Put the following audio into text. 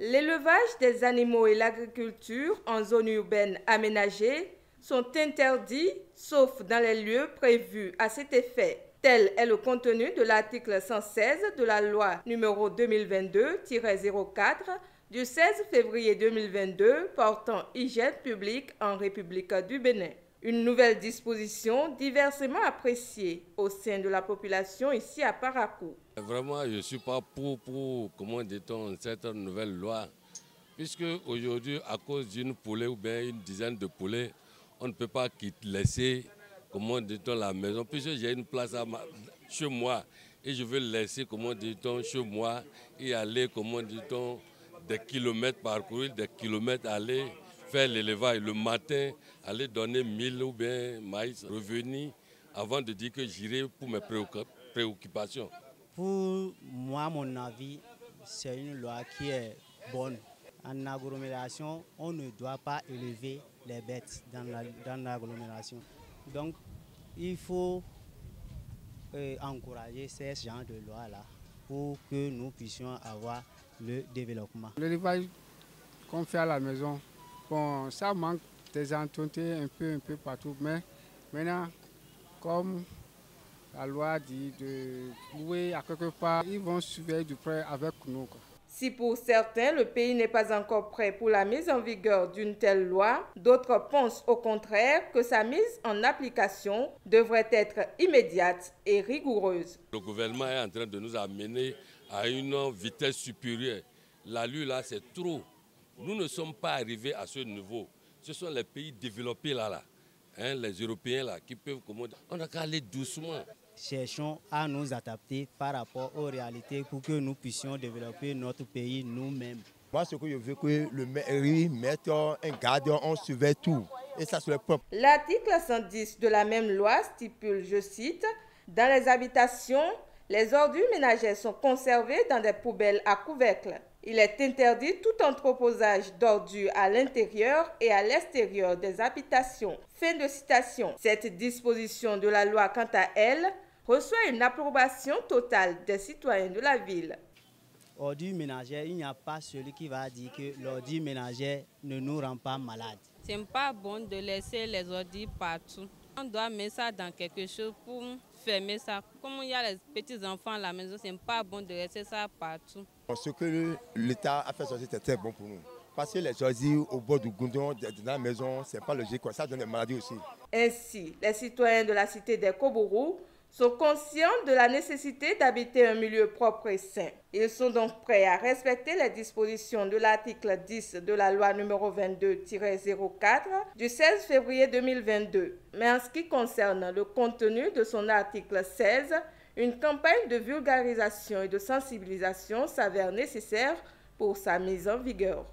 L'élevage des animaux et l'agriculture en zone urbaine aménagée sont interdits, sauf dans les lieux prévus à cet effet. Tel est le contenu de l'article 116 de la loi numéro 2022-04 du 16 février 2022 portant hygiène publique en République du Bénin. Une nouvelle disposition diversement appréciée au sein de la population ici à Parakou. Vraiment, je ne suis pas pour comment dit-on, cette nouvelle loi, puisque aujourd'hui, à cause d'une poulet ou bien une dizaine de poulets, on ne peut pas laisser, comment dit-on, la maison, puisque j'ai une place chez moi et je veux laisser, comment dit-on, chez moi et aller, comment dit-on, des kilomètres parcourir, des kilomètres aller faire l'élevage le matin, aller donner 1000 ou bien maïs, revenir avant de dire que j'irai pour mes préoccupations. Pour moi, mon avis, c'est une loi qui est bonne. En agglomération, on ne doit pas élever les bêtes dans l'agglomération. Donc, il faut encourager ces genres de lois-là pour que nous puissions avoir le développement. L'élevage qu'on fait à la maison, bon, ça manque des entretiens un peu partout, mais maintenant, comme la loi dit de louer à quelque part, ils vont surveiller du près avec nous. Si pour certains, le pays n'est pas encore prêt pour la mise en vigueur d'une telle loi, d'autres pensent au contraire que sa mise en application devrait être immédiate et rigoureuse. Le gouvernement est en train de nous amener à une vitesse supérieure. La loi là, c'est trop. Nous ne sommes pas arrivés à ce niveau. Ce sont les pays développés là, les Européens là, qui peuvent commander. On n'a qu'à aller doucement. Cherchons à nous adapter par rapport aux réalités pour que nous puissions développer notre pays nous-mêmes. Moi, ce que je veux, que le mairie mette un garde, on surveille tout. Et ça, c'est le propre. L'article 110 de la même loi stipule, je cite, « Dans les habitations, les ordures ménagères sont conservées dans des poubelles à couvercle. Il est interdit tout entreposage d'ordures à l'intérieur et à l'extérieur des habitations. » Fin de citation. Cette disposition de la loi, quant à elle, reçoit une approbation totale des citoyens de la ville. Ordures ménagères, il n'y a pas celui qui va dire que l'ordure ménagère ne nous rend pas malades. Ce n'est pas bon de laisser les ordures partout. On doit mettre ça dans quelque chose pour fermer ça. Comme il y a les petits enfants à la maison, ce n'est pas bon de laisser ça partout. Ce que l'État a fait sortir, c'est très bon pour nous. Parce que les ordures au bord du goudron, dans la maison, ce n'est pas logique. Ça donne des maladies aussi. Ainsi, les citoyens de la cité des Kobourou sont conscients de la nécessité d'habiter un milieu propre et sain. Ils sont donc prêts à respecter les dispositions de l'article 10 de la loi numéro 22-04 du 16 février 2022. Mais en ce qui concerne le contenu de son article 16, une campagne de vulgarisation et de sensibilisation s'avère nécessaire pour sa mise en vigueur.